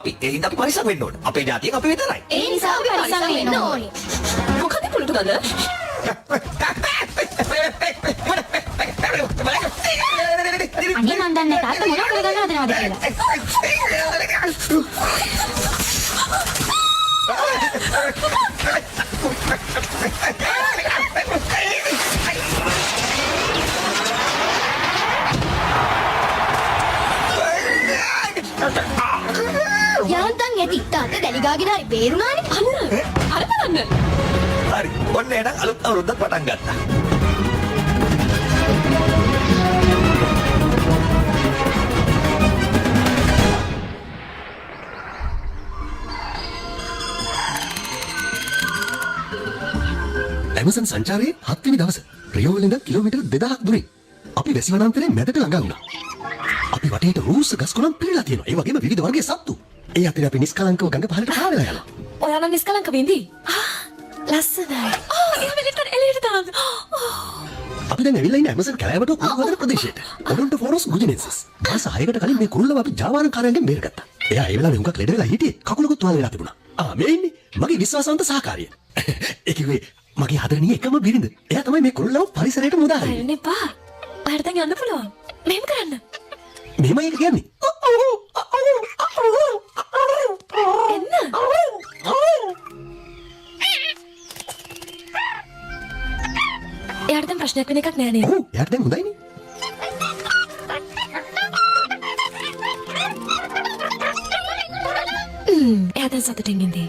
ඒ හින්දා අපි පරිස්සම් වෙන්න ඕනේ. අපේ ජාතියෙන් අපි විතරයි. ඒ නිසා අපි පරිස්සම් වෙන්න ඕනේ. මොකද පුළට ගන්න? අනේ මන් දන්නේ තාත්තා මොනවා කරගන්නවද නේද කියලා. යාන්තම් ඇති තාත්තා දැලිගාගෙන හරි බේරුණානේ. අර බලන්න. හරි. ඔන්න එහෙනම් අලුත් අවුරුද්දක් පටන් ගත්තා. ඇමසන් සංචාරයේ 7 වෙනි දවස රියෝ වලින් කිලෝමීටර් 2000ක් දුරින් අපි වැසි වනාන්තරයේ මැදට ළඟා වුණා. අපි වටේට රූස්ස ගස් කොළන් පිරීලා තියෙනවා. ඒ වගේම විවිධ වර්ගයේ සත්තු. ඒ අතරේ අපි නිස්කලංකව ගඟ පහළට පාවෙලා යනවා. ඔයාලා නිස්කලංක වෙන්දී? ලස්සනයි. ඒ වෙලෙට එළියට දාන්න. අපි දැන් ඇවිල්ලා ඉන්නේ ඇමසන් කැලෑවට කුරුල්වදන ප්‍රදේශයට. ඔඩොන්ටෝෆෝරස් ගුජිනෙන්සිස්. මාස 6කට කලින් මේ කුරුල්ලව අපි ජාවාරම්කාරයන්ගෙන් බේරගත්තා. එයා ඒ වෙලාවේ හුඟක් ලෙඩ වෙලා හිටියේ. කකුලකුත් වහල වෙලා තිබුණා. මේ ඉන්නේ මගේ විශ්වාසවන්ත සහකාරිය. ඒ කිව්වේ මගේ හදරණිය එකම බිරිඳ. එයා තමයි මේ කුරුල්ලව පරිසරයට මුදා හරින්නේ. අනේ පා. ඔයාලට දැන් යන්න පුළුවන්. මෙහෙම කරන්න. මෙහෙමයි ඒක කියන්නේ. එන්න. එයාට දැන් ප්‍රශ්නයක් වෙන එකක් නෑ නේද? ඔව් එයාට දැන් හොඳයිනේ. එයා දැන් සතුටින් ඉඳී.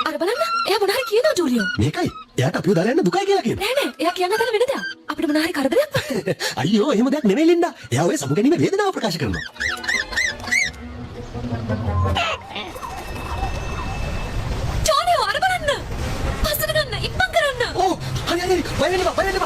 අර බලන්න. එයා මොනාරි කියනවා ජූලියෝ. මේකයි. එයාට අපිව දාලා යන්න දුකයි කියලා කියනවා. නෑ එයා කියන්න හදන වෙන දෙයක්. අපිට මොනාරි කරදරයක් වත්ද? අයියෝ එහෙම දෙයක් නෙමෙයි ලින්ඩා. එයා ඔය සමුගැනීමේ වේදනාව ප්‍රකාශ කරනවා. ජෝලියෝ අර බලන්න. පස්සට ගන්න. ඉක්මන් කරන්න. ඕ හරි හරි බය වෙන්න එපා.